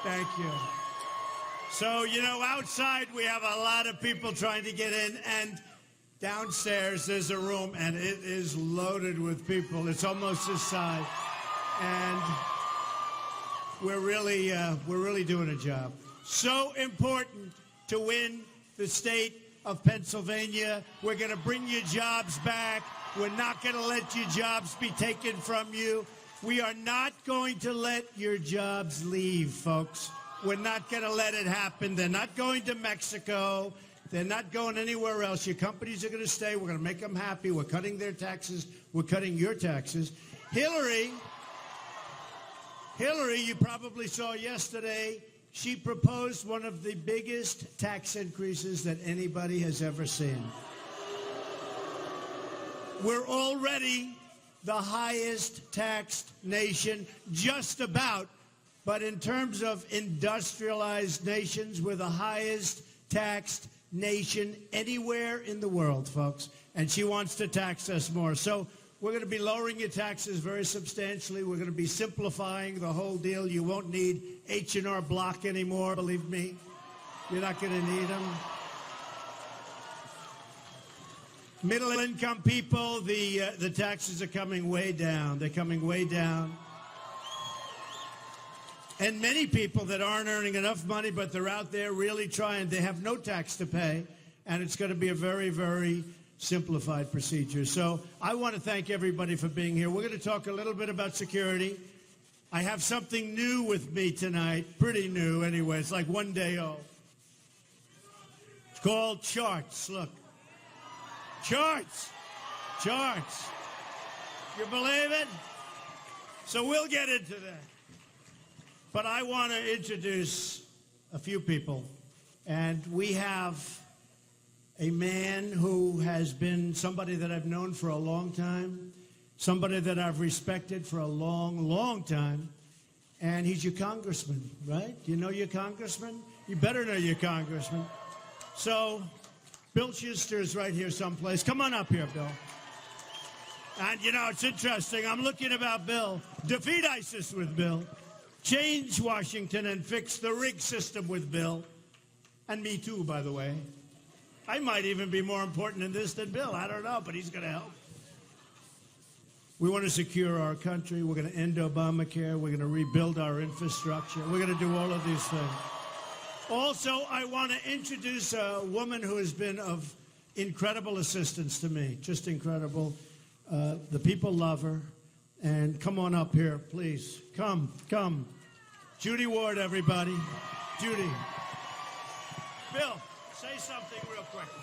Thank you. So, you know, outside we have a lot of people trying to get in, and downstairs there's a room, and it is loaded with people. It's almost this size, and we're really doing a job. So important to win the state of Pennsylvania. We're going to bring your jobs back. We're not going to let your jobs be taken from you. We are not going to let your jobs leave, folks. We're not going to let it happen. They're not going to Mexico. They're not going anywhere else. Your companies are going to stay. We're going to make them happy. We're cutting their taxes. We're cutting your taxes. Hillary, you probably saw yesterday, she proposed one of the biggest tax increases that anybody has ever seen. We're already the highest taxed nation, just about. But in terms of industrialized nations, we're the highest taxed nation anywhere in the world, folks. And she wants to tax us more. So we're going to be lowering your taxes very substantially. We're going to be simplifying the whole deal. You won't need H&R Block anymore, believe me. You're not going to need them. Middle-income people, the taxes are coming way down. They're coming way down. And many people that aren't earning enough money, but they're out there really trying, they have no tax to pay, and it's going to be a very, very simplified procedure. So I want to thank everybody for being here. We're going to talk a little bit about security. I have something new with me tonight, pretty new anyway. It's like one day old. It's called charts. Look. Charts. Charts. You believe it? So we'll get into that. But I want to introduce a few people. And we have a man who has been somebody that I've known for a long time, somebody that I've respected for a long, long time. And he's your congressman, right? You know your congressman? You better know your congressman. So Bill Shuster is right here someplace. Come on up here, Bill. And, you know, it's interesting. I'm looking about Bill. Defeat ISIS with Bill. Change Washington and fix the rig system with Bill. And me too, by the way. I might even be more important in this than Bill. I don't know, but he's going to help. We want to secure our country. We're going to end Obamacare. We're going to rebuild our infrastructure. We're going to do all of these things. Also, I want to introduce a woman who has been of incredible assistance to me. Just incredible. The people love her. And come on up here, please. Come. Judy Ward, everybody. Judy. Bill, say something real quickly.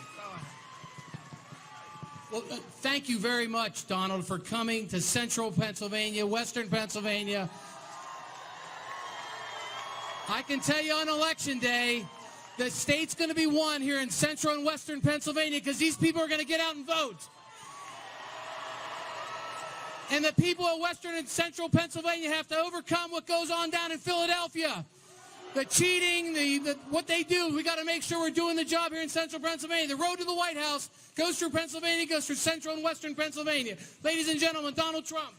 Go on. Well, thank you very much, Donald, for coming to central Pennsylvania, western Pennsylvania. I can tell you on Election Day, the state's going to be won here in central and western Pennsylvania because these people are going to get out and vote. And the people of western and central Pennsylvania have to overcome what goes on down in Philadelphia. The cheating, what they do. We got to make sure we're doing the job here in central Pennsylvania. The road to the White House goes through Pennsylvania, goes through central and western Pennsylvania. Ladies and gentlemen, Donald Trump.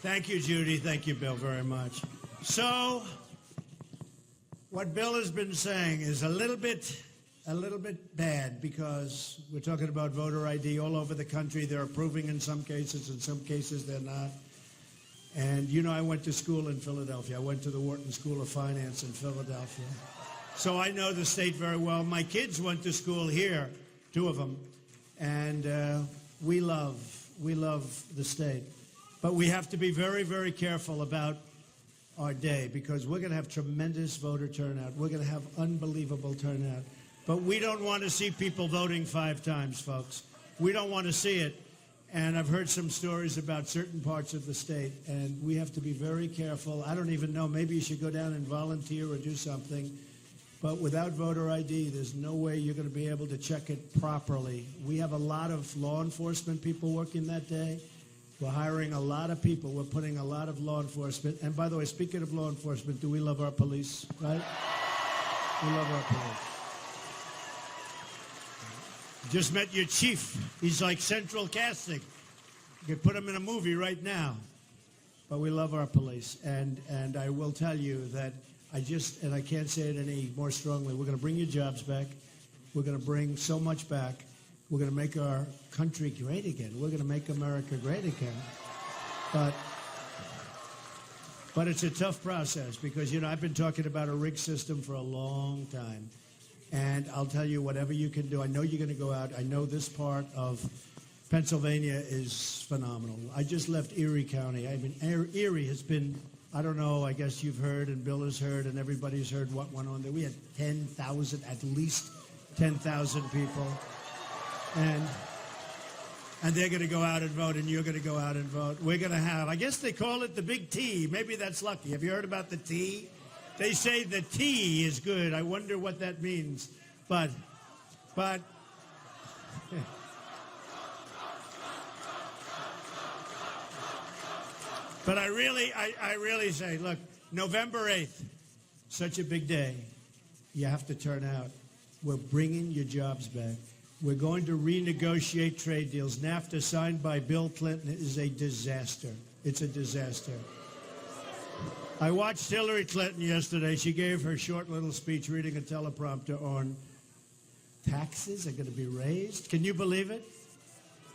Thank you, Judy. Thank you, Bill, very much. So, what Bill has been saying is a little bit bad because we're talking about voter ID all over the country. They're approving in some cases they're not. And you know, I went to school in Philadelphia. I went to the Wharton School of Finance in Philadelphia. So I know the state very well. My kids went to school here, 2 of them, and we love the state. But we have to be very, very careful about our day because we're going to have tremendous voter turnout. We're going to have unbelievable turnout. But we don't want to see people voting 5 times, folks. We don't want to see it. And I've heard some stories about certain parts of the state, and we have to be very careful. I don't even know. Maybe you should go down and volunteer or do something. But without voter ID, there's no way you're going to be able to check it properly. We have a lot of law enforcement people working that day. We're hiring a lot of people. We're putting a lot of law enforcement. And by the way, speaking of law enforcement, do we love our police, right? We love our police. Just met your chief. He's like central casting. could put them in a movie right now. But we love our police. And I will tell you that I can't say it any more strongly, we're going to bring your jobs back. We're going to bring so much back. We're going to make our country great again. We're going to make America great again. But it's a tough process because, you know, I've been talking about a rigged system for a long time. And I'll tell you, whatever you can do, I know you're going to go out. I know this part of Pennsylvania is phenomenal. I just left Erie County. I mean, Erie has been, I don't know, I guess you've heard and Bill has heard and everybody's heard what went on there. We had 10,000, at least 10,000 people. And they're going to go out and vote, and you're going to go out and vote. We're going to have, I guess they call it the big T. Maybe that's lucky. Have you heard about the T? They say the T is good. I wonder what that means. But I really say, look, November 8th, such a big day. You have to turn out. We're bringing your jobs back. We're going to renegotiate trade deals. NAFTA, signed by Bill Clinton, is a disaster. It's a disaster. I watched Hillary Clinton yesterday. She gave her short little speech reading a teleprompter on taxes are going to be raised. Can you believe it?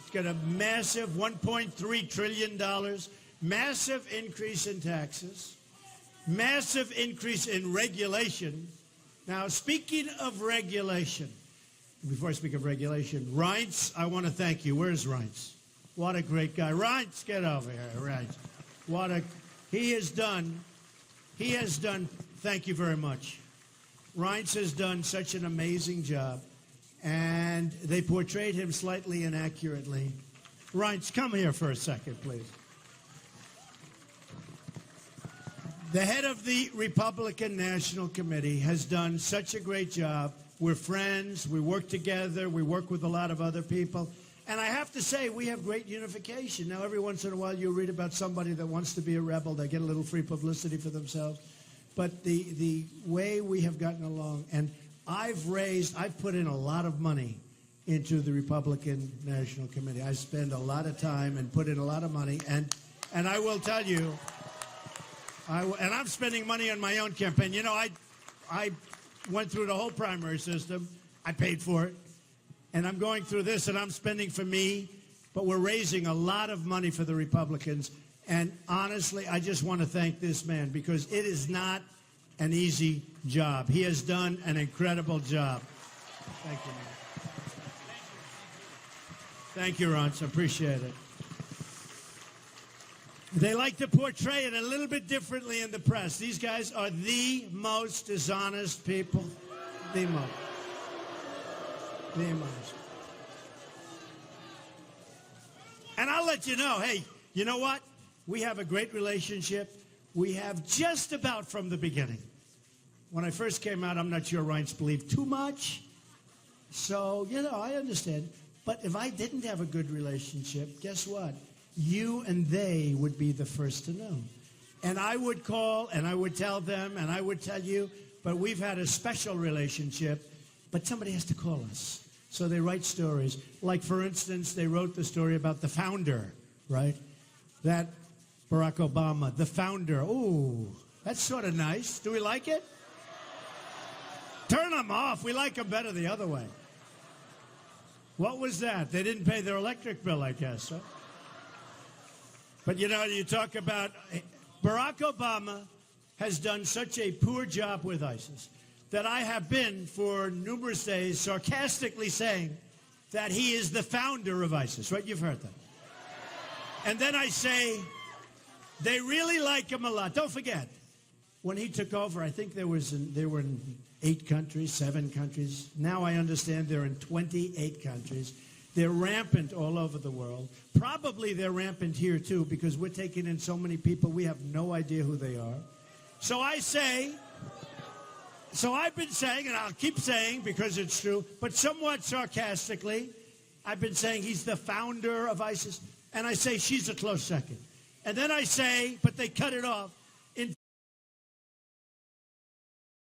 It's got a massive $1.3 trillion, massive increase in taxes, massive increase in regulation. Now, speaking of regulation, before I speak of regulation, Reince, I want to thank you. Where's Reince? What a great guy. Reince, get over here, Reince. He has done, thank you very much. Reince has done such an amazing job, and they portrayed him slightly inaccurately. Reince, come here for a second, please. The head of the Republican National Committee has done such a great job. We're friends, we work together, we work with a lot of other people. And I have to say, we have great unification. Now, every once in a while, you read about somebody that wants to be a rebel. They get a little free publicity for themselves. But the way we have gotten along, and I've put in a lot of money into the Republican National Committee. I spend a lot of time and put in a lot of money. And I will tell you, and I'm spending money on my own campaign. You know, I went through the whole primary system. I paid for it. And I'm going through this, and I'm spending for me. But we're raising a lot of money for the Republicans. And honestly, I just want to thank this man, because it is not an easy job. He has done an incredible job. Thank you, man. Thank you, Ron. I appreciate it. They like to portray it a little bit differently in the press. These guys are the most dishonest people. The most. The most. And I'll let you know, hey, you know what? We have a great relationship. We have just about from the beginning. When I first came out, I'm not sure Reince believed too much. So, you know, I understand. But if I didn't have a good relationship, guess what? You and they would be the first to know. And I would call, and I would tell them, and I would tell you, but we've had a special relationship, but somebody has to call us. So they write stories. Like, for instance, they wrote the story about the founder, right? That Barack Obama, the founder. Ooh, that's sort of nice. Do we like it? Turn them off. We like them better the other way. What was that? They didn't pay their electric bill, I guess, huh? But, you know, you talk about Barack Obama has done such a poor job with ISIS that I have been, for numerous days, sarcastically saying that he is the founder of ISIS, right? You've heard that. And then I say, they really like him a lot. Don't forget, when he took over, I think they were in 8 countries, 7 countries. Now I understand they're in 28 countries. They're rampant all over the world. Probably they're rampant here, too, because we're taking in so many people, we have no idea who they are. So I say, so I've been saying, and I'll keep saying because it's true, but somewhat sarcastically, I've been saying he's the founder of ISIS, and I say she's a close second. And then I say, but they cut it off, in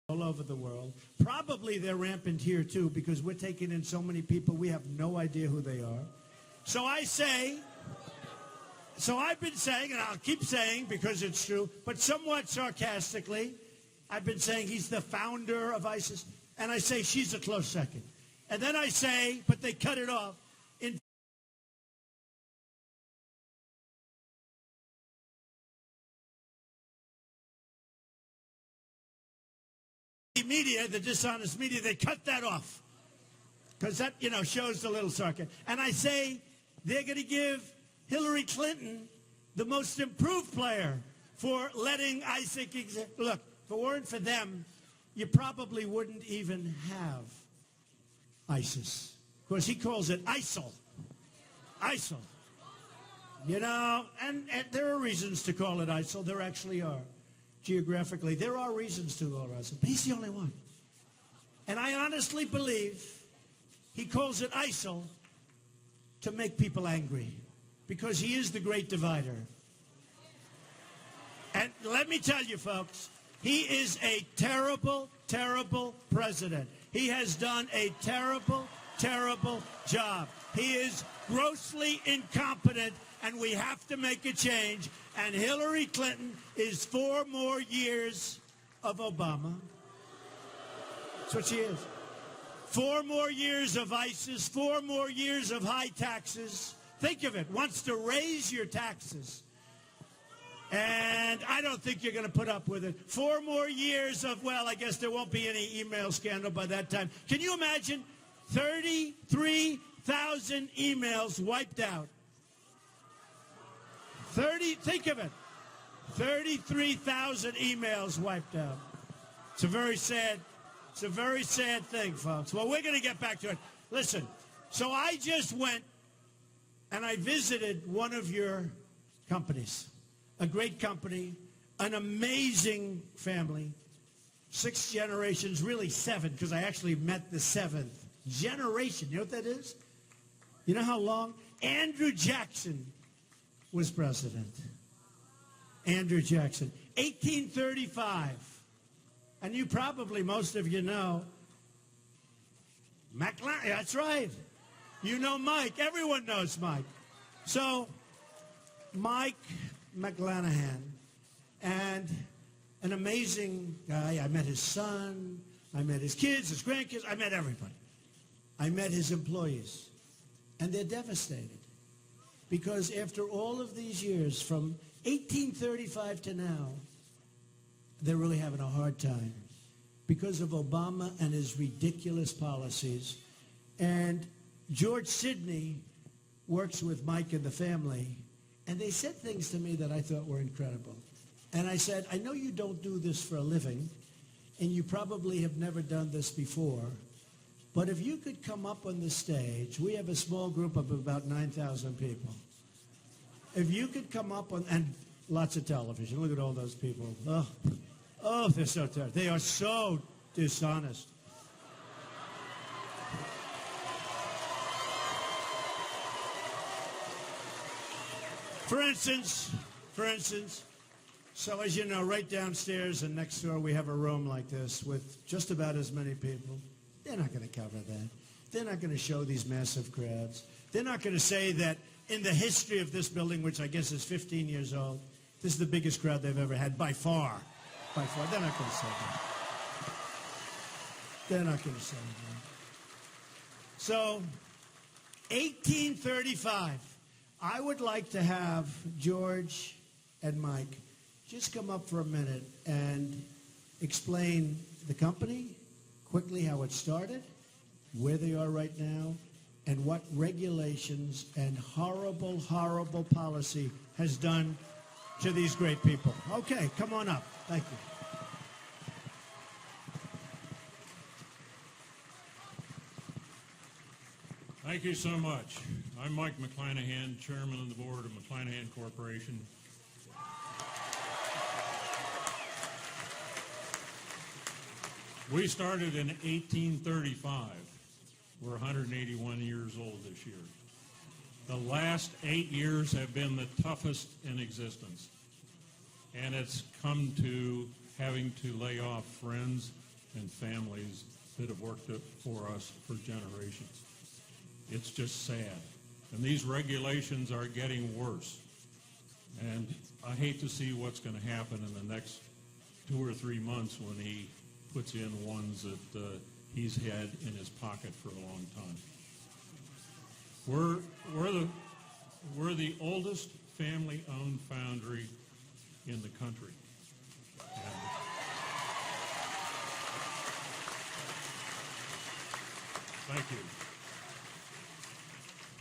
all over the world. Probably they're rampant here, too, because we're taking in so many people, we have no idea who they are. So I say, So I've been saying, and I'll keep saying because it's true, but somewhat sarcastically, I've been saying he's the founder of ISIS, and I say she's a close second. And then I say, but they cut it off. In the media, the dishonest media, they cut that off. Because that, shows a little sarcasm. And I say they're going to give Hillary Clinton the most improved player for letting ISIS exist. Look, if it weren't for them, you probably wouldn't even have ISIS. Of course, he calls it ISIL. ISIL. And there are reasons to call it ISIL. There actually are. Geographically, there are reasons to call it ISIL. But he's the only one. And I honestly believe he calls it ISIL to make people angry. Because he is the great divider. And let me tell you, folks, he is a terrible, terrible president. He has done a terrible, terrible job. He is grossly incompetent, and we have to make a change. And Hillary Clinton is 4 more years of Obama. That's what she is. 4 more years of ISIS, 4 more years of high taxes. Think of it, wants to raise your taxes. And I don't think you're going to put up with it. 4 more years of, well, I guess there won't be any email scandal by that time. Can you imagine 33,000 emails wiped out? Think of it. 33,000 emails wiped out. It's a very sad thing, folks. Well, we're going to get back to it. Listen, so I just went and I visited one of your companies, a great company, an amazing family, 6 generations, really 7, because I actually met the 7th generation. You know what that is? You know how long? Andrew Jackson was president. Andrew Jackson, 1835. And you probably, most of you know, that's right. You know Mike. Everyone knows Mike. So, Mike McClanahan, and an amazing guy. I met his son. I met his kids, his grandkids. I met everybody. I met his employees. And they're devastated. Because after all of these years, from 1835 to now, they're really having a hard time because of Obama and his ridiculous policies. And George Sidney works with Mike and the family, and they said things to me that I thought were incredible. And I said, I know you don't do this for a living, and you probably have never done this before, but if you could come up on the stage, we have a small group of about 9,000 people. If you could come up on, and lots of television, look at all those people. Oh, they're so terrible. They are so dishonest. For instance, so as you know, right downstairs and next door we have a room like this with just about as many people. They're not going to cover that. They're not going to show these massive crowds. They're not going to say that in the history of this building, which I guess is 15 years old, this is the biggest crowd they've ever had by far. By far. They're not going to say that. They're not going to say that. So, 1835. I would like to have George and Mike just come up for a minute and explain the company, quickly how it started, where they are right now, and what regulations and horrible, horrible policy has done to these great people. Okay, come on up. Thank you. Thank you so much. I'm Mike McClanahan, Chairman of the Board of McClanahan Corporation. We started in 1835. We're 181 years old this year. The last 8 years have been the toughest in existence. And it's come to having to lay off friends and families that have worked for us for generations. It's just sad. And these regulations are getting worse. And I hate to see what's going to happen in the next 2 or 3 months when he puts in ones that he's had in his pocket for a long time. We're the oldest family-owned foundry in the country. And thank you.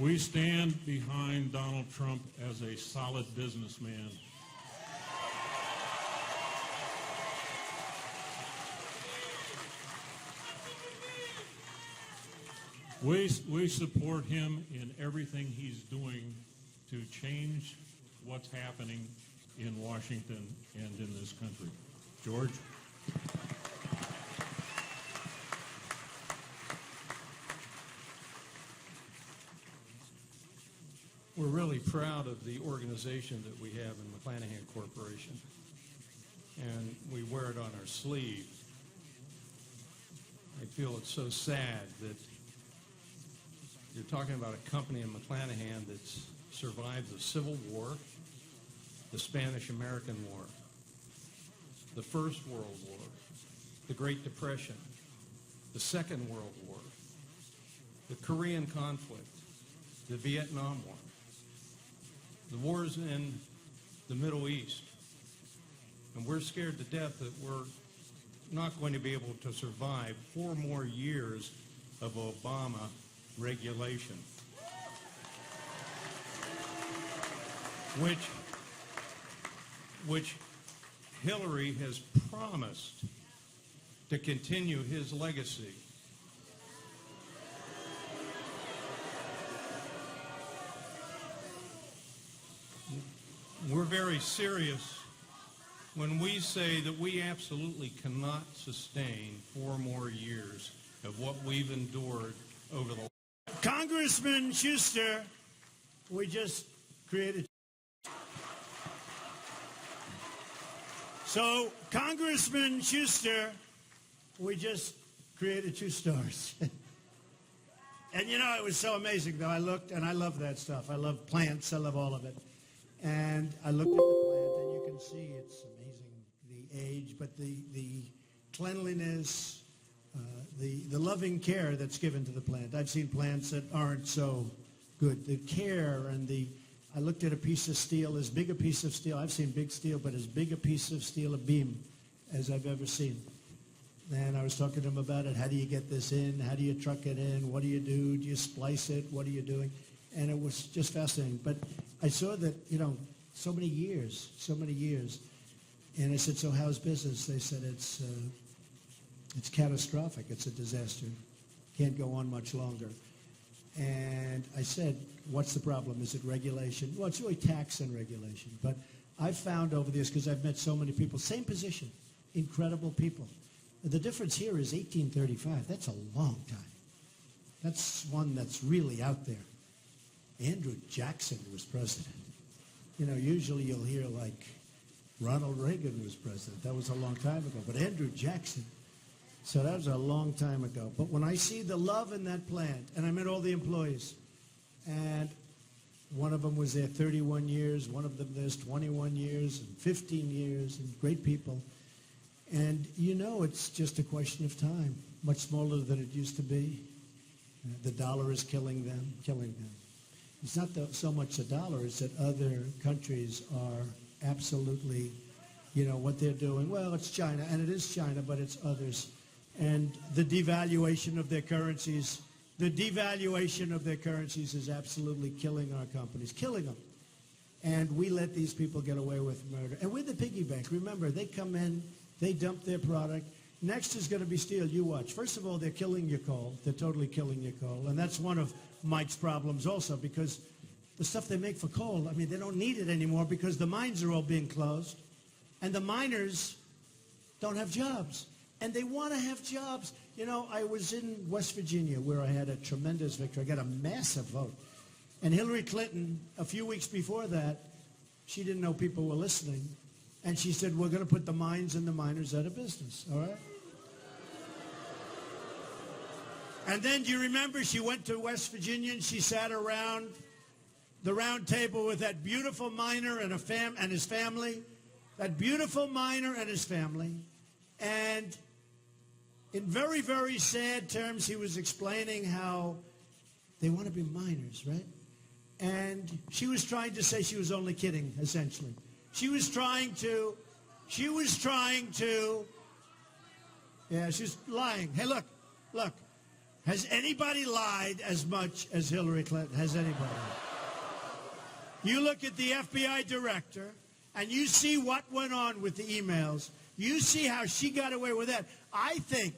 We stand behind Donald Trump as a solid businessman. We support him in everything he's doing to change what's happening in Washington and in this country. George? We're really proud of the organization that we have in McClanahan Corporation, and we wear it on our sleeve. I feel it's so sad that you're talking about a company in McClanahan that's survived the Civil War, the Spanish-American War, the First World War, the Great Depression, the Second World War, the Korean conflict, the Vietnam War, the wars in the Middle East. And we're scared to death that we're not going to be able to survive 4 more years of Obama regulation, which Hillary has promised to continue his legacy. We're very serious when we say that we absolutely cannot sustain 4 more years of what we've endured over the Congressman Shuster, we just created. So, Congressman Shuster, we just created 2 stars. And you know, it was so amazing, though. I looked, and I love that stuff. I love plants. I love all of it. And I looked at the plant, and you can see it's amazing, the age, but the cleanliness, the loving care that's given to the plant. I've seen plants that aren't so good. The care and I looked at a piece of steel, as big a piece of steel. I've seen big steel, but as big a piece of steel, a beam, as I've ever seen. And I was talking to him about it. How do you get this in? How do you truck it in? What do you do? Do you splice it? What are you doing? And it was just fascinating. But I saw that, you know, so many years. And I said, so how's business? They said, it's catastrophic. It's a disaster. Can't go on much longer. And I said, what's the problem? Is it regulation? Well, it's really tax and regulation. But I've found over the years, because I've met so many people, same position, incredible people. The difference here is 1835. That's a long time. That's one that's really out there. Andrew Jackson was president. You know, usually you'll hear like Ronald Reagan was president. That was a long time ago. But Andrew Jackson, so that was a long time ago. But when I see the love in that plant, and I met all the employees, and one of them was there 31 years, one of them there's 21 years, and 15 years, and great people. And you know it's just a question of time, much smaller than it used to be. The dollar is killing them. It's not so much the dollar, it's that other countries are absolutely, you know, what they're doing. Well, it's China, and it is China, but it's others. And the devaluation of their currencies, is absolutely killing our companies, killing them. And we let these people get away with murder. And we're the piggy bank. Remember, they come in, they dump their product. Next is going to be steel. You watch. First of all, they're killing your coal. They're totally killing your coal. And that's one of Mike's problems also, because the stuff they make for coal, I mean, they don't need it anymore because the mines are all being closed. And the miners don't have jobs. And they want to have jobs. You know, I was in West Virginia where I had a tremendous victory. I got a massive vote. And Hillary Clinton, a few weeks before that, she didn't know people were listening. And she said, we're going to put the mines and the miners out of business, all right? And then, do you remember, she went to West Virginia and she sat around the round table with that beautiful miner and his family, that beautiful miner and his family, and in very, very sad terms, he was explaining how they want to be miners, right? And she was trying to say she was only kidding, essentially. She was trying to, yeah, she's lying. Hey, look. Has anybody lied as much as Hillary Clinton? Has anybody? You look at the FBI director, and you see what went on with the emails. You see how she got away with that. I think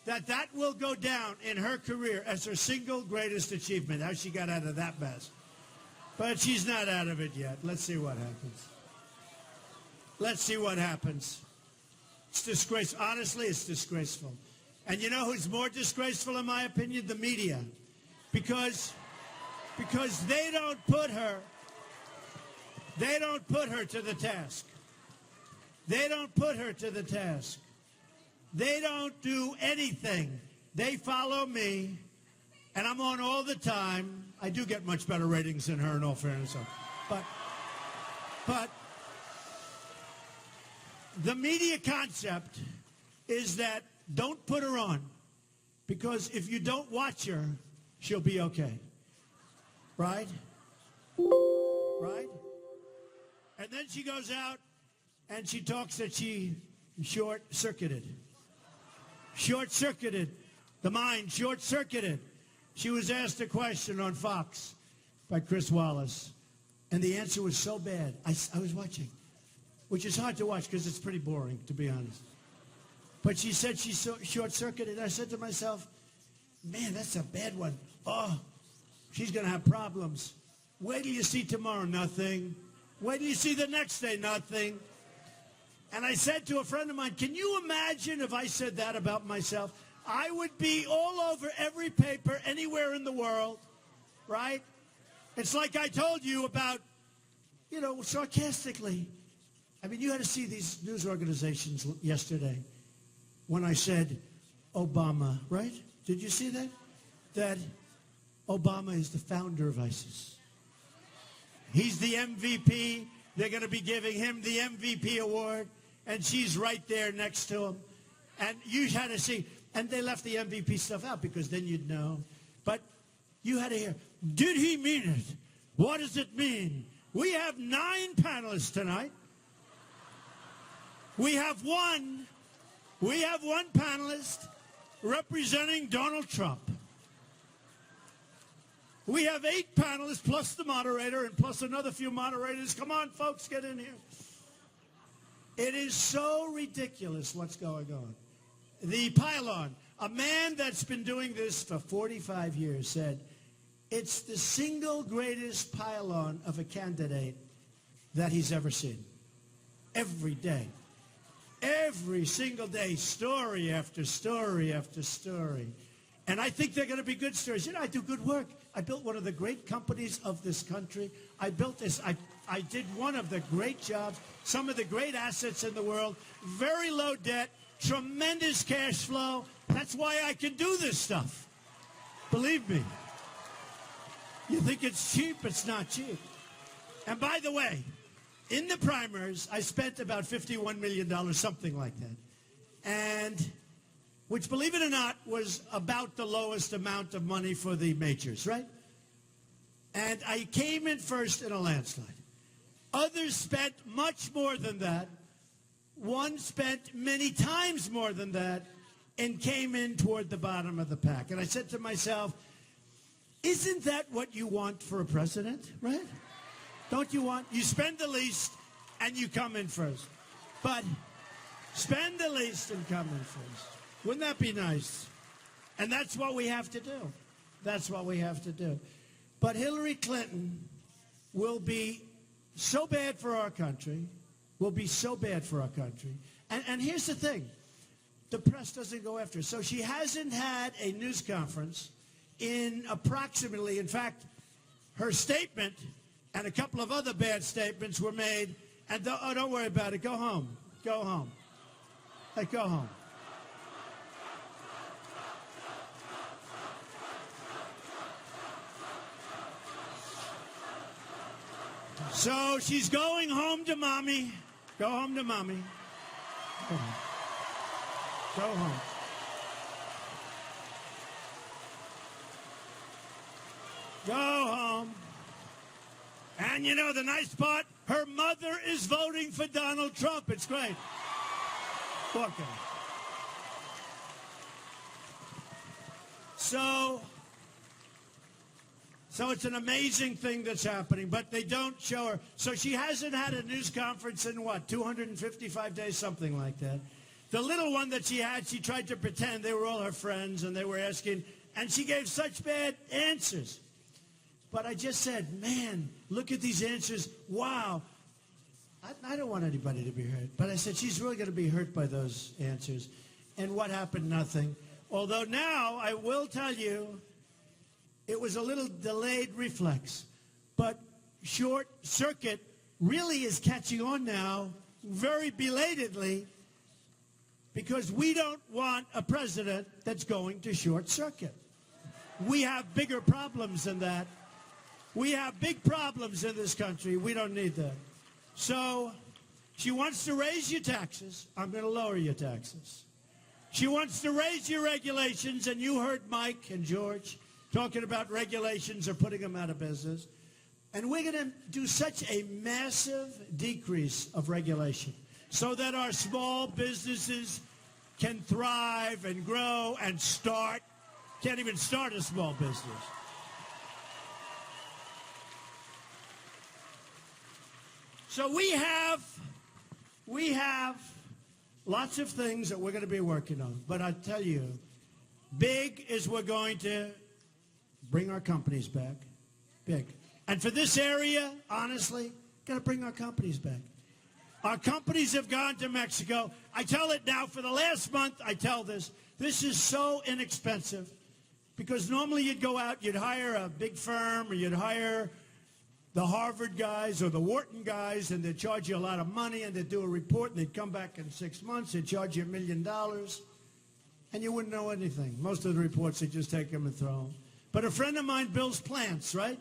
that will go down in her career as her single greatest achievement, how she got out of that mess. But she's not out of it yet. Let's see what happens. Let's see what happens. It's disgraceful. Honestly, it's disgraceful. And you know who's more disgraceful, in my opinion? The media. Because they don't put her to the task. They don't put her to the task. They don't do anything. They follow me, and I'm on all the time. I do get much better ratings than her, in all fairness. But the media concept is that don't put her on, because if you don't watch her, she'll be okay. Right? Right? And then she goes out and she talks that she short-circuited. Short-circuited. The mind short-circuited. She was asked a question on Fox by Chris Wallace, and the answer was so bad. I was watching, which is hard to watch because it's pretty boring, to be honest. But she said she short-circuited. I said to myself, man, that's a bad one. Oh, she's going to have problems. Wait till you see tomorrow, nothing. Wait till you see the next day, nothing. And I said to a friend of mine, can you imagine if I said that about myself? I would be all over every paper anywhere in the world, right? It's like I told you about, sarcastically. I mean, you had to see these news organizations yesterday when I said Obama, right? Did you see that? That Obama is the founder of ISIS. He's the MVP. They're going to be giving him the MVP award, and she's right there next to him. And you had to see, and they left the MVP stuff out because then you'd know. But you had to hear, did he mean it? What does it mean? We have 9 panelists tonight. We have one panelist representing Donald Trump. We have 8 panelists plus the moderator and plus another few moderators. Come on, folks, get in here. It is so ridiculous what's going on. The pylon, a man that's been doing this for 45 years said, it's the single greatest pylon of a candidate that he's ever seen. Every day. Every single day, story after story after story. And I think they're going to be good stories. I do good work. I built one of the great companies of this country. I built this. I did one of the great jobs, some of the great assets in the world, very low debt, tremendous cash flow. That's why I can do this stuff. Believe me. You think it's cheap? It's not cheap. And by the way, in the primaries, I spent about $51 million, something like that. And which, believe it or not, was about the lowest amount of money for the majors, right? And I came in first in a landslide. Others spent much more than that. One spent many times more than that and came in toward the bottom of the pack. And I said to myself, isn't that what you want for a president, right? Don't you want? You spend the least and you come in first. But spend the least and come in first. Wouldn't that be nice? And that's what we have to do. That's what we have to do. But Hillary Clinton will be so bad for our country, will be so bad for our country. And here's the thing. The press doesn't go after her. So she hasn't had a news conference in approximately, in fact, her statement and a couple of other bad statements were made. And don't worry about it. Go home. Go home. Hey, go home. So she's going home to mommy. Go home to mommy. Go home. Go home. Go home. And you know the nice part? Her mother is voting for Donald Trump. It's great. Okay. So it's an amazing thing that's happening, but they don't show her. So she hasn't had a news conference in, what, 255 days, something like that. The little one that she had, she tried to pretend they were all her friends, and they were asking, and she gave such bad answers. But I just said, man, look at these answers. Wow. I don't want anybody to be hurt. But I said, she's really going to be hurt by those answers. And what happened? Nothing. Although now, I will tell you, it was a little delayed reflex. But short circuit really is catching on now, very belatedly, because we don't want a president that's going to short circuit. We have bigger problems than that. We have big problems in this country. We don't need that. So she wants to raise your taxes. I'm going to lower your taxes. She wants to raise your regulations, and you heard Mike and George talking about regulations or putting them out of business. And we're going to do such a massive decrease of regulation so that our small businesses can thrive and grow and start. Can't even start a small business. So we have lots of things that we're going to be working on. But I tell you, big is we're going to bring our companies back. Big. And for this area, honestly, got to bring our companies back. Our companies have gone to Mexico. I tell it now, for the last month, I tell this. This is so inexpensive. Because normally you'd go out, you'd hire a big firm, or you'd hire the Harvard guys or the Wharton guys, and they'd charge you a lot of money, and they'd do a report, and they'd come back in 6 months, they'd charge you $1 million, and you wouldn't know anything. Most of the reports, they'd just take them and throw them. But a friend of mine builds plants, right?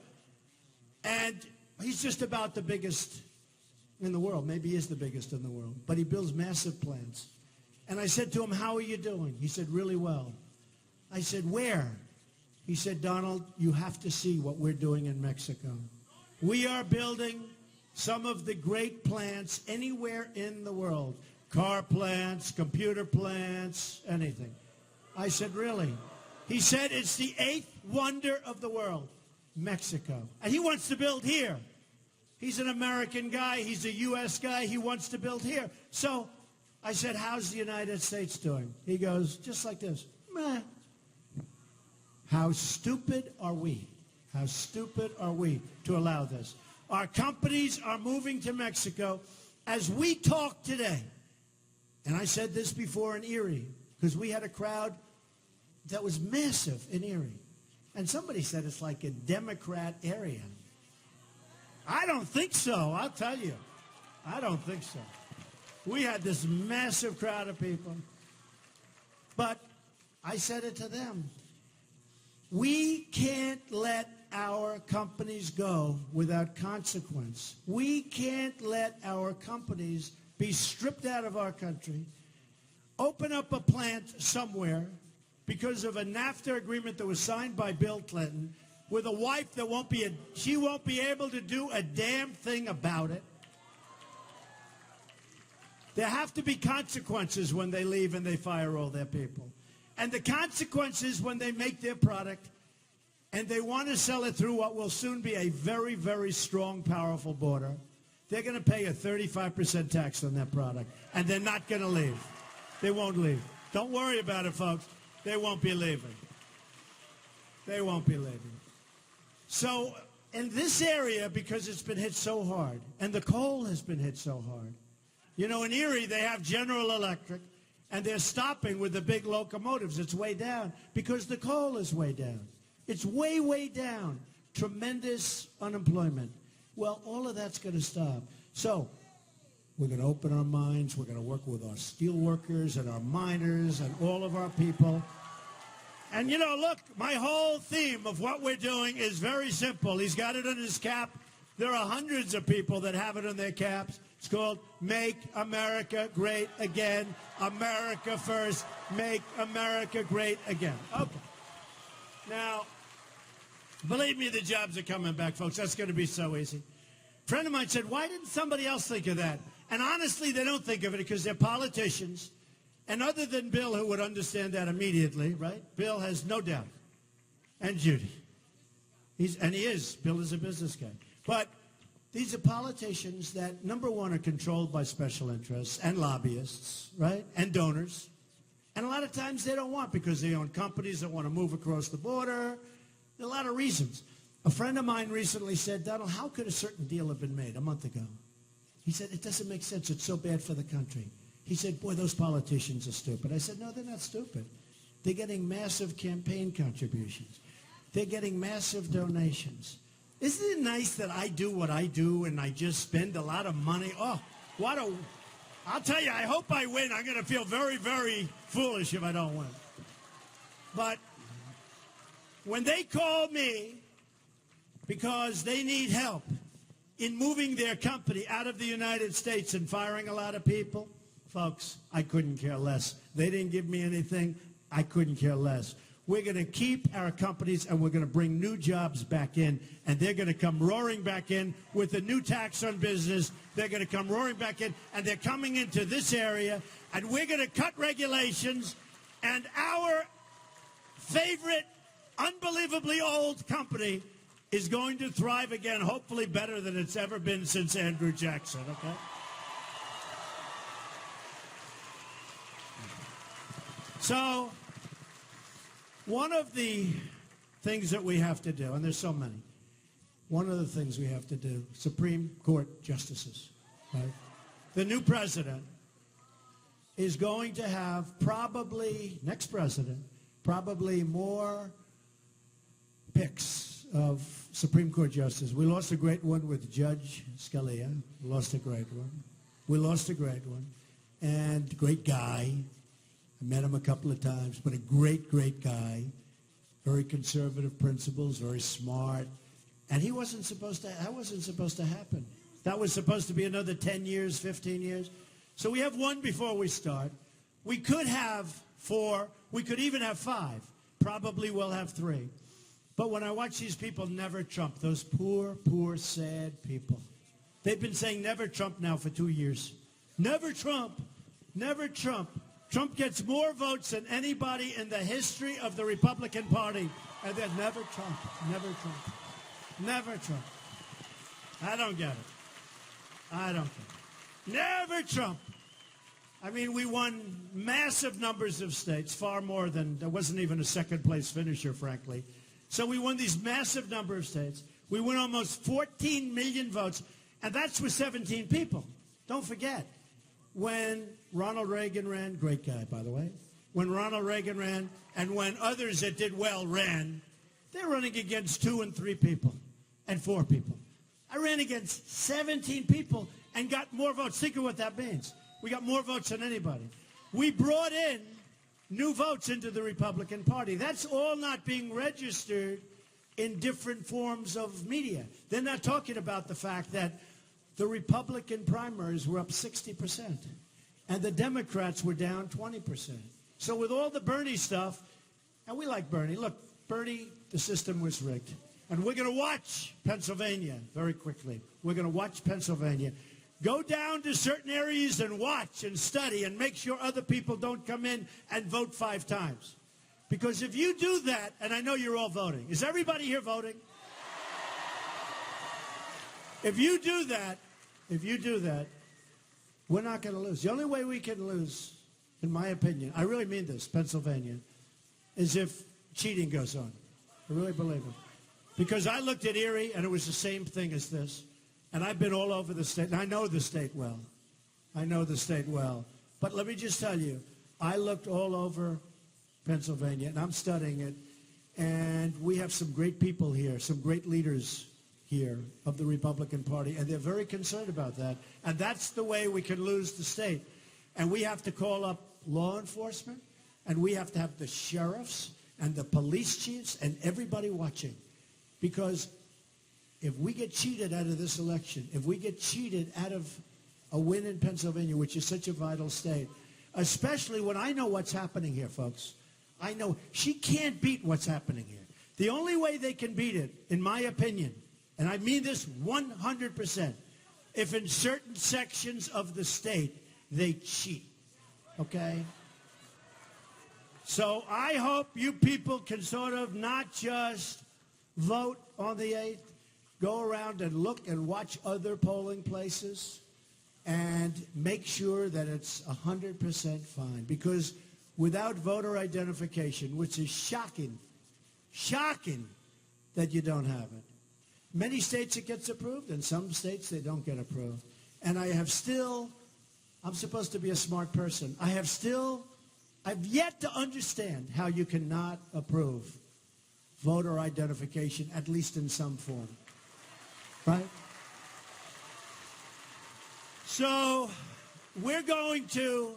And he's just about the biggest in the world. Maybe he is the biggest in the world. But he builds massive plants. And I said to him, how are you doing? He said, really well. I said, where? He said, Donald, you have to see what we're doing in Mexico. We are building some of the great plants anywhere in the world. Car plants, computer plants, anything. I said, really? He said, it's the 8th wonder of the world, Mexico. And he wants to build here. He's an American guy. He's a U.S. guy. He wants to build here. So I said, how's the United States doing? He goes, just like this. Meh. How stupid are we? How stupid are we to allow this? Our companies are moving to Mexico as we talk today. And I said this before in Erie, because we had a crowd that was massive in Erie. And somebody said it's like a Democrat area. I don't think so, I'll tell you. I don't think so. We had this massive crowd of people. But I said it to them. We can't let our companies go without consequence. We can't let our companies be stripped out of our country, open up a plant somewhere because of a NAFTA agreement that was signed by Bill Clinton with a wife that she won't be able to do a damn thing about it. There have to be consequences when they leave and they fire all their people. And the consequences when they make their product and they want to sell it through what will soon be a very, very strong, powerful border, they're going to pay a 35% tax on that product. And they're not going to leave. They won't leave. Don't worry about it, folks. They won't be leaving. They won't be leaving. So in this area, because it's been hit so hard, and the coal has been hit so hard, you know, in Erie, they have General Electric, and they're stopping with the big locomotives. It's way down because the coal is way down. It's way, way down. Tremendous unemployment. Well, all of that's going to stop. So we're going to open our minds. We're going to work with our steel workers and our miners and all of our people. And, you know, look, my whole theme of what we're doing is very simple. He's got it on his cap. There are hundreds of people that have it on their caps. It's called Make America Great Again. America first. Make America great again. Okay. Now, believe me, the jobs are coming back, folks. That's going to be so easy. A friend of mine said, why didn't somebody else think of that? And honestly, they don't think of it because they're politicians. And other than Bill, who would understand that immediately, right? Bill has no doubt. And Judy. Bill is a business guy. But these are politicians that, number one, are controlled by special interests and lobbyists, right? And donors. And a lot of times they don't want because they own companies that want to move across the border. There are a lot of reasons. A friend of mine recently said, Donald, how could a certain deal have been made a month ago? He said, it doesn't make sense. It's so bad for the country. He said, boy, those politicians are stupid. I said, no, they're not stupid. They're getting massive campaign contributions. They're getting massive donations. Isn't it nice that I do what I do and I just spend a lot of money? Oh, I'll tell you, I hope I win. I'm going to feel very, very foolish if I don't win. But when they call me because they need help in moving their company out of the United States and firing a lot of people, folks, I couldn't care less. They didn't give me anything. I couldn't care less. We're going to keep our companies and we're going to bring new jobs back in, and they're going to come roaring back in with the new tax on business. They're going to come roaring back in, and they're coming into this area, and we're going to cut regulations, and our favorite, unbelievably old company is going to thrive again, hopefully better than it's ever been since Andrew Jackson, okay? So, one of the things that we have to do, and there's so many, one of the things we have to do, Supreme Court justices, right? The new president is going to have probably, next president, probably more picks of Supreme Court justices. We lost a great one with Judge Scalia. We lost a great one. We lost a great one. And great guy. I met him a couple of times, but a great, great guy. Very conservative principles, very smart. And that wasn't supposed to happen. That was supposed to be another 10 years, 15 years. So we have one before we start. We could have 4. We could even have 5. Probably we'll have 3. But when I watch these people never Trump, those poor, poor, sad people. They've been saying never Trump now for 2 years. Never Trump. Never Trump. Trump gets more votes than anybody in the history of the Republican Party. And then never Trump. Never Trump. Never Trump. I don't get it. I don't get it. Never Trump. I mean, we won massive numbers of states, far more than, there wasn't even a second-place finisher, frankly. So we won these massive number of states. We won almost 14 million votes, and that's with 17 people. Don't forget, when Ronald Reagan ran, great guy, by the way, when Ronald Reagan ran, and when others that did well ran, they're running against 2 and 3 people and 4 people. I ran against 17 people and got more votes. Think of what that means. We got more votes than anybody. We brought in new votes into the Republican Party. That's all not being registered in different forms of media. They're not talking about the fact that the Republican primaries were up 60% and the Democrats were down 20%. So with all the Bernie stuff, and we like Bernie. Look, Bernie, the system was rigged. And we're going to watch Pennsylvania very quickly. We're going to watch Pennsylvania. Go down to certain areas and watch and study and make sure other people don't come in and vote 5 times. Because if you do that, and I know you're all voting. Is everybody here voting? If you do that, we're not going to lose. The only way we can lose, in my opinion, I really mean this, Pennsylvania, is if cheating goes on. I really believe it. Because I looked at Erie, and it was the same thing as this. And I've been all over the state, and I know the state well. I know the state well. But let me just tell you, I looked all over Pennsylvania, and I'm studying it, and we have some great people here, some great leaders here of the Republican Party, and they're very concerned about that. And that's the way we can lose the state. And we have to call up law enforcement, and we have to have the sheriffs and the police chiefs and everybody watching. Because if we get cheated out of this election, if we get cheated out of a win in Pennsylvania, which is such a vital state, especially when I know what's happening here, folks. I know she can't beat what's happening here. The only way they can beat it, in my opinion, and I mean this 100%, if in certain sections of the state they cheat, okay? So I hope you people can sort of not just vote on the 8th, go around and look and watch other polling places and make sure that it's 100% fine. Because without voter identification, which is shocking that you don't have it. Many states it gets approved, and some states they don't get approved. And I'm supposed to be a smart person. I've yet to understand how you cannot approve voter identification, at least in some form. Right? So we're going to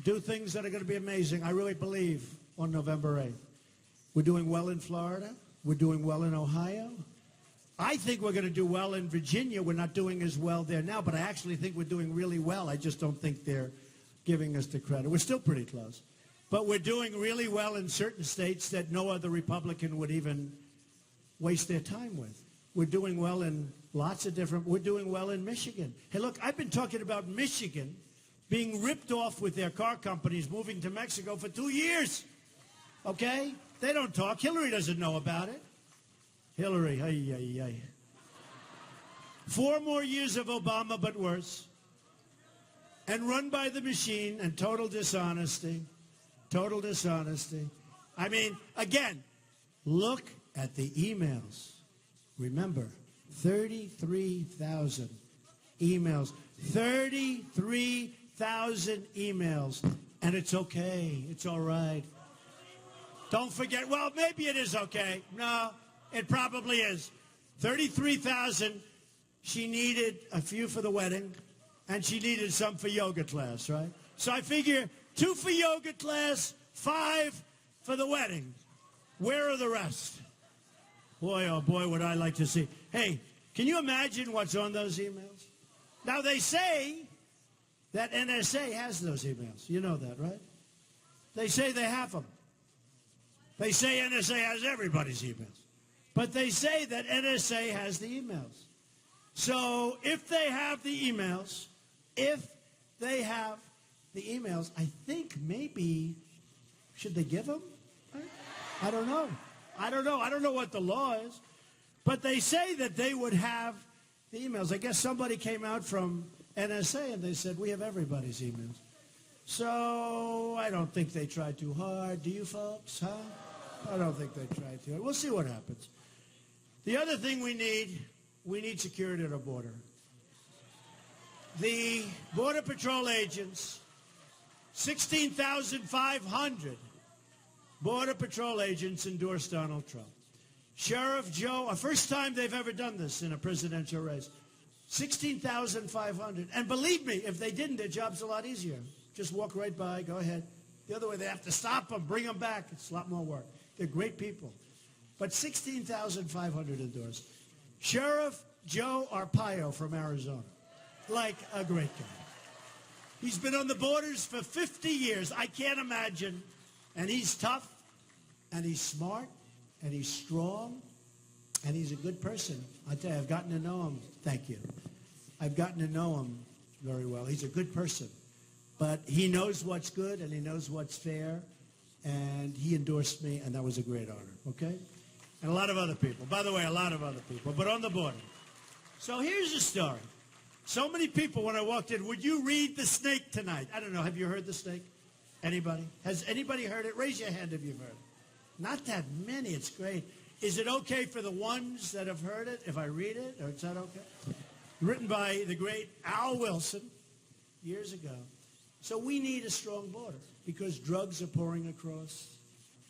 do things that are going to be amazing, I really believe, on November 8th. We're doing well in Florida. We're doing well in Ohio. I think we're going to do well in Virginia. We're not doing as well there now, but I actually think we're doing really well. I just don't think they're giving us the credit. We're still pretty close. But we're doing really well in certain states that no other Republican would even waste their time with. We're doing well in we're doing well in Michigan. Hey, look, I've been talking about Michigan being ripped off with their car companies moving to Mexico for 2 years. Okay? They don't talk. Hillary doesn't know about it. Hillary, 4 more years of Obama, but worse. And run by the machine and total dishonesty. Total dishonesty. I mean, again, look at the emails. Remember, 33,000 emails. 33,000 emails. And it's okay. It's all right. Don't forget, well, maybe it is okay. No, it probably is. 33,000. She needed a few for the wedding, and she needed some for yoga class, right? So I figure 2 for yoga class, 5 for the wedding. Where are the rest? Boy, oh boy, would I like to see. Hey, can you imagine what's on those emails? Now, they say that NSA has those emails. You know that, right? They say they have them. They say NSA has everybody's emails. But they say that NSA has the emails. So if they have the emails, I think maybe, should they give them? I don't know. I don't know what the law is. But they say that they would have the emails. I guess somebody came out from NSA and they said, we have everybody's emails. So I don't think they tried too hard. Do you folks, huh? I don't think they tried too hard. We'll see what happens. The other thing we need security at our border. The Border Patrol agents, 16,500 Border Patrol agents endorsed Donald Trump. Sheriff Joe, first time they've ever done this in a presidential race. 16,500. And believe me, if they didn't, their job's a lot easier. Just walk right by, go ahead. The other way, they have to stop them, bring them back. It's a lot more work. They're great people. But 16,500 endorsed. Sheriff Joe Arpaio from Arizona. Like a great guy. He's been on the borders for 50 years. I can't imagine. And he's tough, and he's smart, and he's strong, and he's a good person. I tell you, I've gotten to know him. Thank you. I've gotten to know him very well. He's a good person. But he knows what's good, and he knows what's fair, and he endorsed me, and that was a great honor, okay? And a lot of other people. By the way, a lot of other people, but on the border. So here's the story. So many people, when I walked in, would you read The Snake tonight? I don't know. Have you heard The Snake? Anybody? Has anybody heard it? Raise your hand if you've heard it. Not that many. It's great. Is it okay for the ones that have heard it if I read it? Or is that okay? Written by the great Al Wilson years ago. So we need a strong border because drugs are pouring across.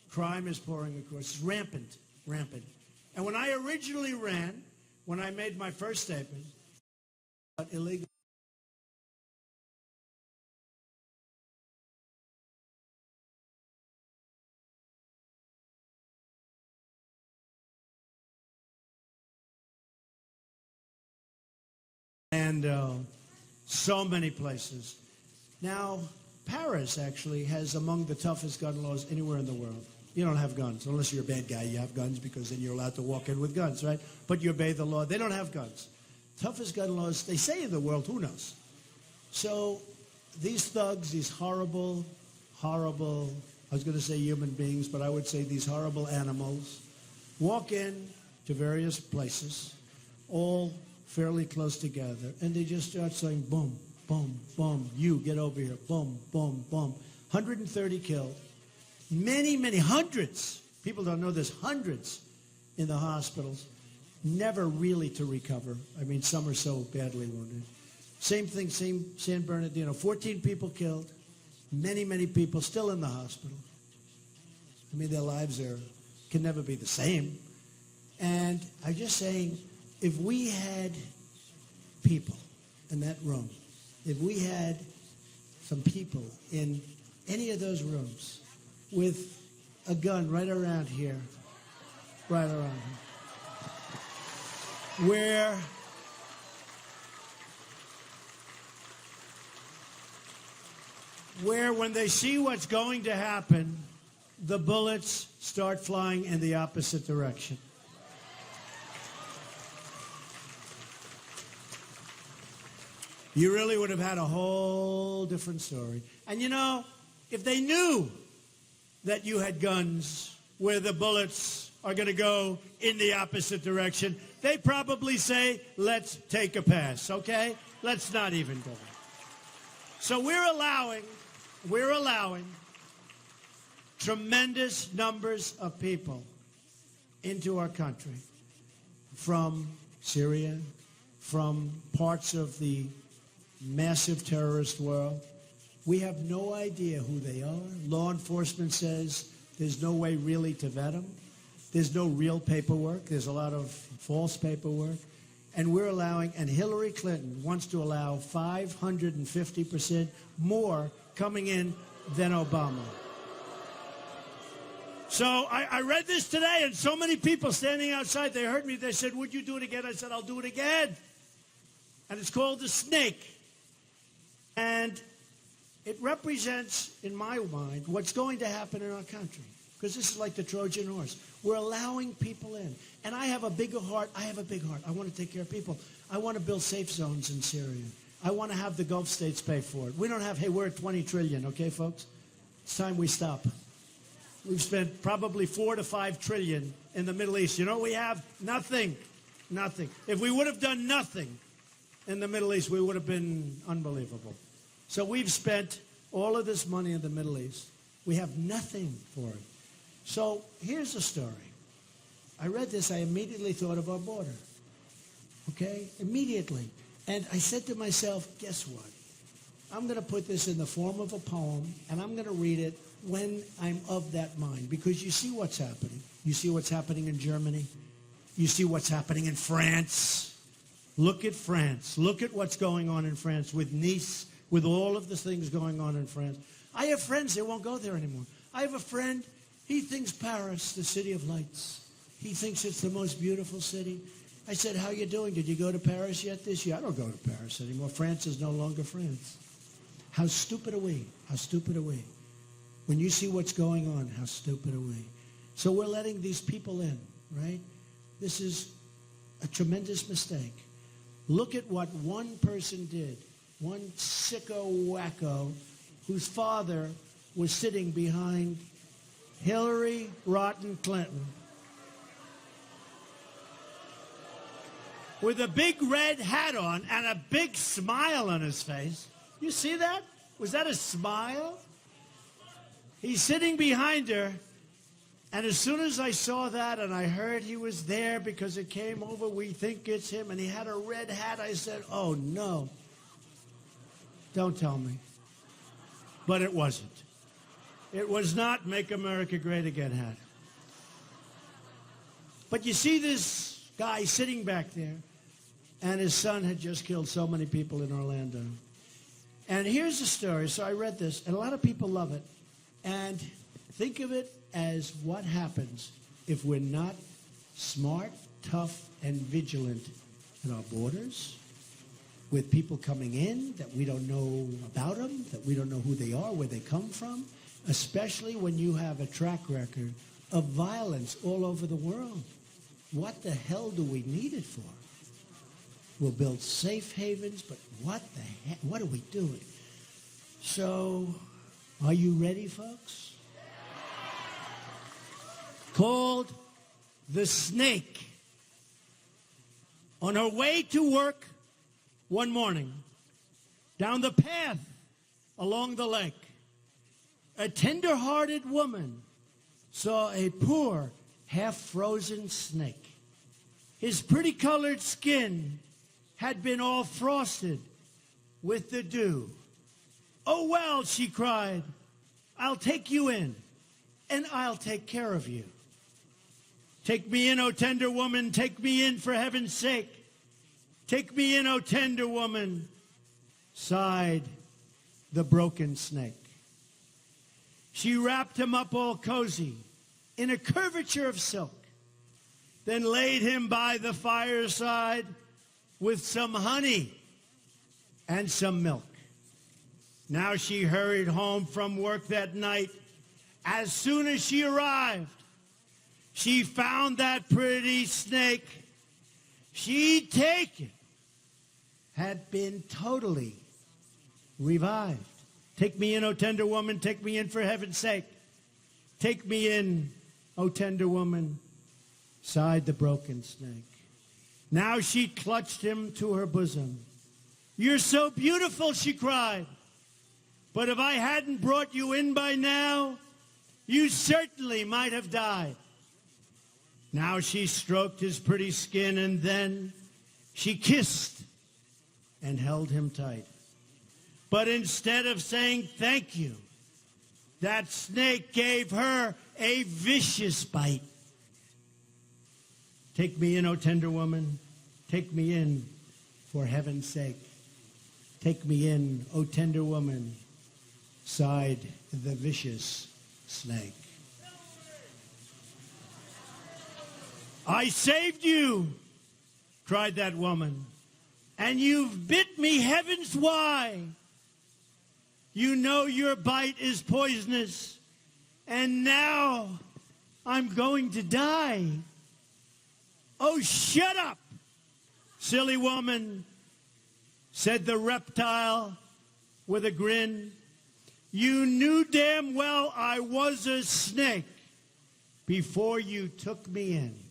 Crime is pouring across. It's rampant, rampant. And when I originally ran, when I made my first statement about illegal Orlando, so many places. Now, Paris actually has among the toughest gun laws anywhere in the world. You don't have guns, unless you're a bad guy. You have guns because then you're allowed to walk in with guns, right? But you obey the law. They don't have guns. Toughest gun laws, they say in the world, who knows? So these thugs, these horrible, horrible, I was going to say human beings, but I would say these horrible animals, walk in to various places, all fairly close together, and they just start saying, boom, boom, boom, you get over here, boom, boom, boom. 130 killed. Many, many, hundreds, people don't know this, hundreds in the hospitals, never really to recover. I mean, some are so badly wounded. Same thing, same San Bernardino, 14 people killed, many, many people still in the hospital. I mean, their lives can never be the same. And I'm just saying, if we had people in that room, if we had some people in any of those rooms with a gun right around here, where when they see what's going to happen, the bullets start flying in the opposite direction. You really would have had a whole different story. And you know, if they knew that you had guns where the bullets are going to go in the opposite direction, they probably say, let's take a pass, okay? Let's not even go. So we're allowing tremendous numbers of people into our country from Syria, from parts of the massive terrorist world. We have no idea who they are. Law enforcement says there's no way really to vet them. There's no real paperwork. There's a lot of false paperwork. And we're allowing, and Hillary Clinton wants to allow 550% more coming in than Obama. So I read this today, and so many people standing outside, they heard me, they said, would you do it again? I said, I'll do it again. And it's called the snake. And it represents, in my mind, what's going to happen in our country. Because this is like the Trojan Horse. We're allowing people in. And I have a bigger heart. I have a big heart. I want to take care of people. I want to build safe zones in Syria. I want to have the Gulf states pay for it. We don't have, hey, we're at 20 trillion, okay, folks? It's time we stop. We've spent probably 4 to 5 trillion in the Middle East. You know what we have? Nothing. Nothing. If we would have done nothing in the Middle East, we would have been unbelievable. So we've spent all of this money in the Middle East. We have nothing for it. So here's the story. I read this, I immediately thought of our border. Okay? Immediately. And I said to myself, guess what? I'm going to put this in the form of a poem, and I'm going to read it when I'm of that mind. Because you see what's happening. You see what's happening in Germany. You see what's happening in France. Look at France. Look at what's going on in France with Nice, with all of the things going on in France. I have friends that won't go there anymore. I have a friend, he thinks Paris, the city of lights. He thinks it's the most beautiful city. I said, how you doing? Did you go to Paris yet this year? I don't go to Paris anymore. France is no longer France. How stupid are we? How stupid are we? When you see what's going on, how stupid are we? So we're letting these people in, right? This is a tremendous mistake. Look at what one person did. One sicko wacko whose father was sitting behind Hillary Rotten Clinton with a big red hat on and a big smile on his face. You see that? Was that a smile? He's sitting behind her, and as soon as I saw that and I heard he was there because it came over, we think it's him, and he had a red hat, I said, oh no. Don't tell me. But it wasn't. It was not Make America Great Again hat. But you see this guy sitting back there, and his son had just killed so many people in Orlando. And here's the story. So I read this, and a lot of people love it. And think of it as what happens if we're not smart, tough, and vigilant at our borders, with people coming in that we don't know about them, that we don't know who they are, where they come from, especially when you have a track record of violence all over the world. What the hell do we need it for? We'll build safe havens, but what the heck? What are we doing? So, are you ready, folks? Called the Snake. On her way to work one morning, down the path along the lake, a tender-hearted woman saw a poor, half-frozen snake. His pretty-colored skin had been all frosted with the dew. "Oh, well," she cried, "I'll take you in, and I'll take care of you." "Take me in, O tender woman, take me in for heaven's sake. Take me in, O tender woman," sighed the broken snake. She wrapped him up all cozy in a curvature of silk, then laid him by the fireside with some honey and some milk. Now she hurried home from work that night. As soon as she arrived, she found that pretty snake she'd taken had been totally revived. "Take me in, O tender woman, take me in for heaven's sake. Take me in, O tender woman," sighed the broken snake. Now she clutched him to her bosom. "You're so beautiful," she cried. "But if I hadn't brought you in by now, you certainly might have died." Now she stroked his pretty skin, and then she kissed and held him tight. But instead of saying thank you, that snake gave her a vicious bite. "Take me in, O tender woman, take me in for heaven's sake. Take me in, O tender woman," sighed the vicious snake. "I saved you," cried that woman, "and you've bit me heavens why. You know your bite is poisonous, and now I'm going to die." "Oh, shut up, silly woman," said the reptile with a grin. "You knew damn well I was a snake before you took me in."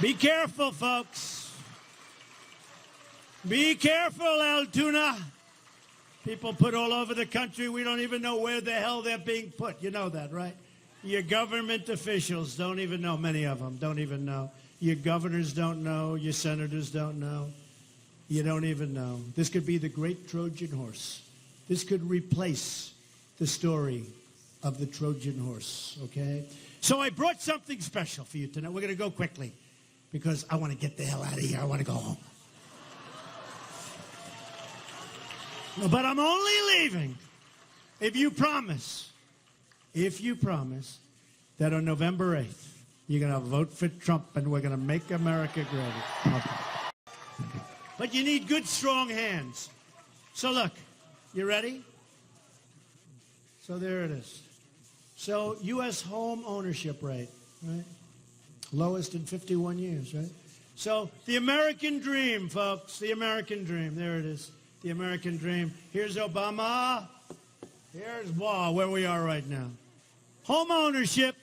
Be careful, folks. Be careful, Altoona. People put all over the country, we don't even know where the hell they're being put. You know that, right? Your government officials don't even know, many of them don't even know. Your governors don't know, your senators don't know. You don't even know. This could be the great Trojan Horse. This could replace the story of the Trojan Horse, okay? So I brought something special for you tonight. We're going to go quickly, because I want to get the hell out of here. I want to go home. But I'm only leaving if you promise that on November 8th, you're going to vote for Trump and we're going to make America great. Okay. But you need good, strong hands. So look, you ready? So there it is. So U.S. home ownership rate, right? Lowest in 51 years, right? So the American dream, folks, the American dream. There it is, the American dream. Here's Obama. Here's where we are right now. Home ownership.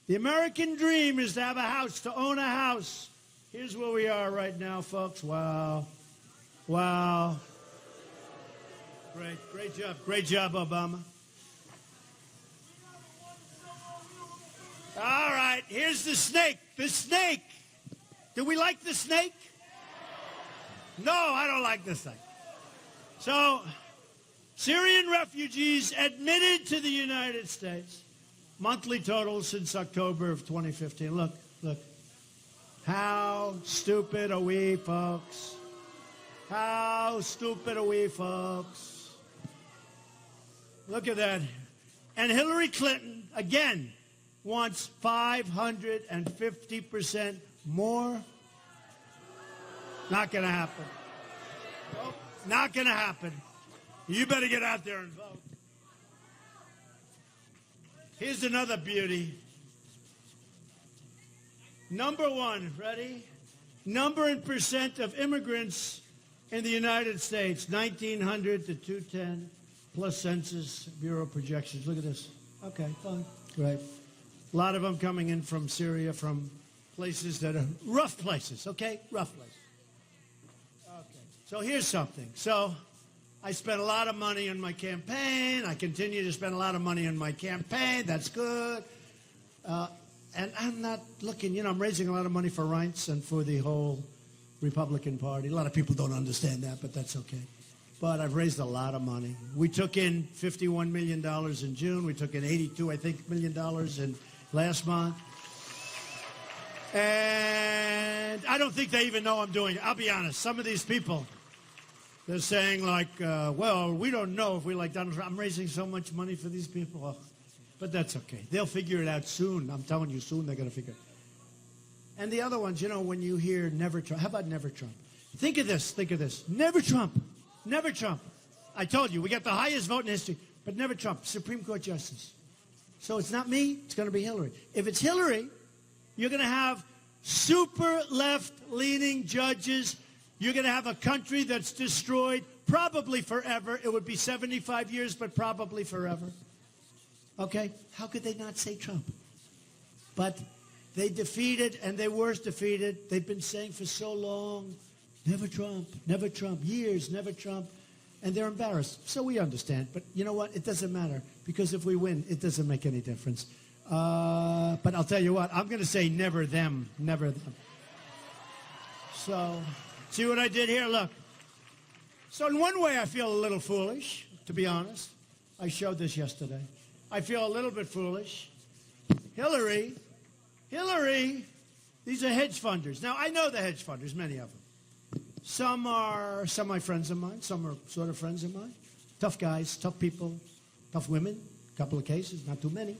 The American dream is to have a house, to own a house. Here's where we are right now, folks. Wow. Wow. Great job. Great job, Obama. All right, here's the snake. The snake. Do we like the snake? No, I don't like the snake. So, Syrian refugees admitted to the United States. Monthly totals since October of 2015. Look. How stupid are we, folks? How stupid are we, folks? Look at that. And Hillary Clinton, again, wants 550% more. Not going to happen. Nope, not going to happen. You better get out there and vote. Here's another beauty. Number one, ready? Number and percent of immigrants in the United States, 1,900 to 210, plus Census Bureau projections. Look at this. Okay, fine. Right. A lot of them coming in from Syria, from places that are rough places, okay? Rough places. Okay. So here's something. So I spent a lot of money on my campaign. I continue to spend a lot of money on my campaign. That's good. And I'm not looking, I'm raising a lot of money for Reince and for the whole Republican Party. A lot of people don't understand that, but that's okay. But I've raised a lot of money. We took in $51 million in June. We took in $82 million in last month. And I don't think they even know I'm doing it. I'll be honest. Some of these people, they're saying like, well, we don't know if we like Donald Trump. I'm raising so much money for these people. Oh, but that's okay. They'll figure it out soon. I'm telling you, soon they're going to figure it out. And the other ones, when you hear never Trump. How about never Trump? Think of this. Think of this. Never Trump. Never Trump. I told you, we got the highest vote in history, but never Trump. Supreme Court Justice. So it's not me. It's going to be Hillary. If it's Hillary, you're going to have super left-leaning judges. You're going to have a country that's destroyed probably forever. It would be 75 years, but probably forever. Okay? How could they not say Trump? But they defeated, and they were defeated. They've been saying for so long, never Trump, years, never Trump. And they're embarrassed. So we understand. But you know what? It doesn't matter. Because if we win, it doesn't make any difference. But I'll tell you what. I'm going to say never them, never them. So, see what I did here? Look. So in one way, I feel a little foolish, to be honest. I showed this yesterday. I feel a little bit foolish. Hillary, these are hedge funders. Now, I know the hedge funders, many of them. Some are semi-friends of mine. Some are sort of friends of mine. Tough guys, tough people, tough women. A couple of cases, not too many.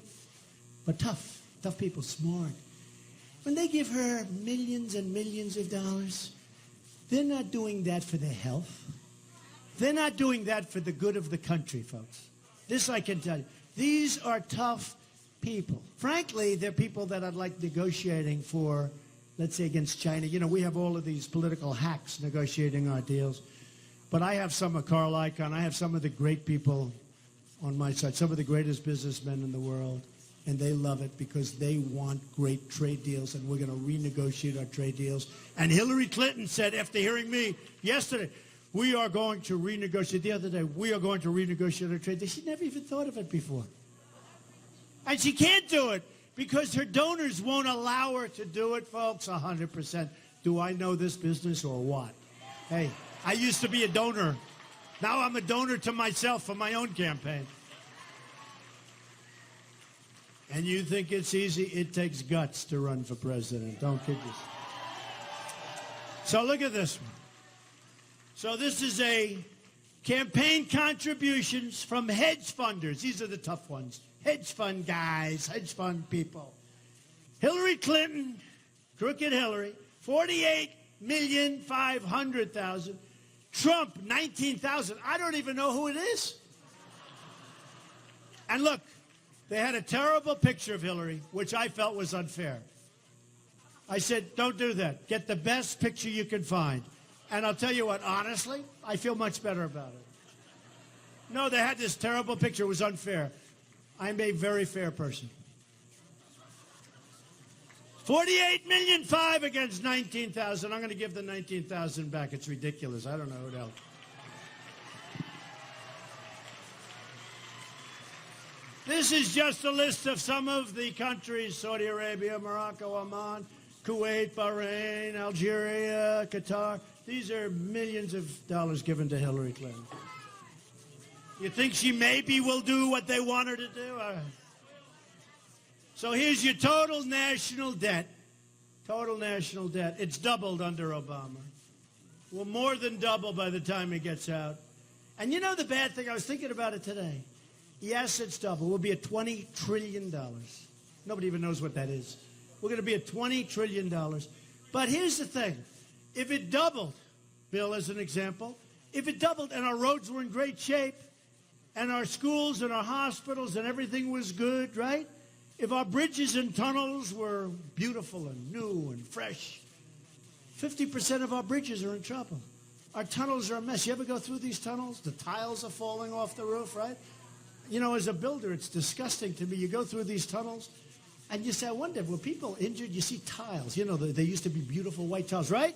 But tough people, smart. When they give her millions and millions of dollars, they're not doing that for their health. They're not doing that for the good of the country, folks. This I can tell you. These are tough people. Frankly, they're people that I'd like negotiating for, let's say, against China. We have all of these political hacks negotiating our deals. But I have some of Carl Icahn. I have some of the great people on my side, some of the greatest businessmen in the world. And they love it because they want great trade deals, and we're going to renegotiate our trade deals. And Hillary Clinton said, after hearing me yesterday, we are going to renegotiate. The other day, we are going to renegotiate our trade deals. She never even thought of it before. And she can't do it because her donors won't allow her to do it, folks, 100%. Do I know this business or what? Hey, I used to be a donor. Now I'm a donor to myself for my own campaign. And you think it's easy? It takes guts to run for president. Don't kid yourself. So look at this one. So this is a campaign contributions from hedge funders. These are the tough ones. Hedge fund guys, hedge fund people. Hillary Clinton, crooked Hillary, 48,500,000. Trump, 19,000. I don't even know who it is. And look, they had a terrible picture of Hillary, which I felt was unfair. I said, don't do that. Get the best picture you can find. And I'll tell you what, honestly, I feel much better about it. No, they had this terrible picture. It was unfair. I'm a very fair person. 48,500,000 against 19,000. I'm going to give the 19,000 back. It's ridiculous. I don't know who else. This is just a list of some of the countries: Saudi Arabia, Morocco, Oman, Kuwait, Bahrain, Algeria, Qatar. These are millions of dollars given to Hillary Clinton. You think she maybe will do what they want her to do? So here's your total national debt. Total national debt. It's doubled under Obama. Will more than double by the time he gets out. And you know the bad thing? I was thinking about it today. Yes, it's double. We'll be at $20 trillion. Nobody even knows what that is. We're going to be at $20 trillion. But here's the thing. If it doubled, Bill, as an example, if it doubled and our roads were in great shape and our schools and our hospitals and everything was good, right? If our bridges and tunnels were beautiful and new and fresh, 50% of our bridges are in trouble. Our tunnels are a mess. You ever go through these tunnels? The tiles are falling off the roof, right? You know, as a builder, it's disgusting to me. You go through these tunnels, and you say, I wonder, were people injured? You see tiles. You know, they used to be beautiful white tiles, right?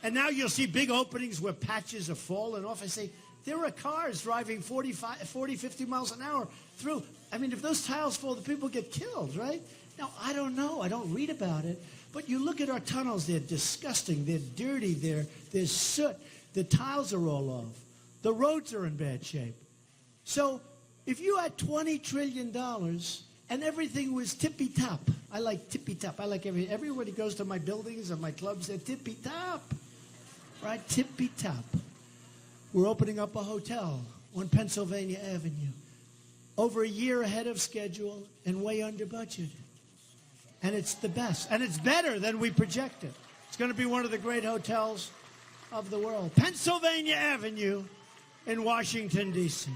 And now you'll see big openings where patches are falling off. I say, there are cars driving 40, 50 miles an hour through. I mean, if those tiles fall, the people get killed, right? Now, I don't know. I don't read about it. But you look at our tunnels. They're disgusting. They're dirty. There's soot. The tiles are all off. The roads are in bad shape. So if you had $20 trillion and everything was tippy-top, I like tippy-top. I like everybody goes to my buildings and my clubs, they're tippy-top, right? Tippy-top. We're opening up a hotel on Pennsylvania Avenue over a year ahead of schedule and way under budget. And it's the best. And it's better than we projected. It's going to be one of the great hotels of the world. Pennsylvania Avenue in Washington, D.C.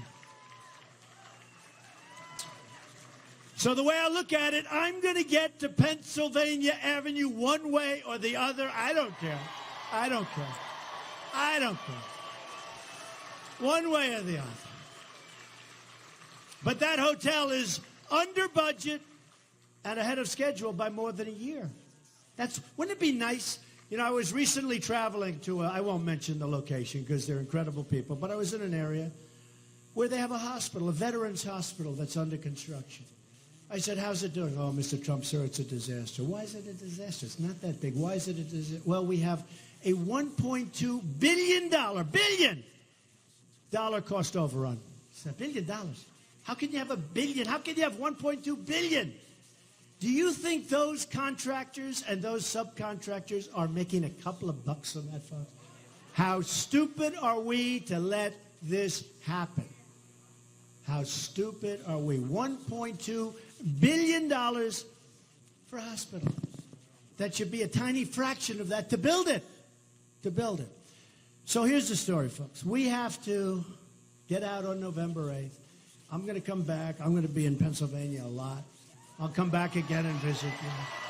So the way I look at it, I'm going to get to Pennsylvania Avenue one way or the other. I don't care. I don't care. I don't care. One way or the other. But that hotel is under budget and ahead of schedule by more than a year. Wouldn't it be nice? You know, I was recently traveling to I won't mention the location because they're incredible people, but I was in an area where they have a hospital, a veterans hospital that's under construction. I said, how's it doing? Oh, Mr. Trump, sir, it's a disaster. Why is it a disaster? It's not that big. Why is it a disaster? Well, we have a $1.2 billion cost overrun. It's $1 billion. How can you have $1 billion? How can you have $1.2 billion? Do you think those contractors and those subcontractors are making a couple of bucks on that, folks? How stupid are we to let this happen? How stupid are we? $1.2 billion for a hospital. That should be a tiny fraction of that to build it. To build it. So here's the story, folks. We have to get out on November 8th. I'm going to come back. I'm going to be in Pennsylvania a lot. I'll come back again and visit you.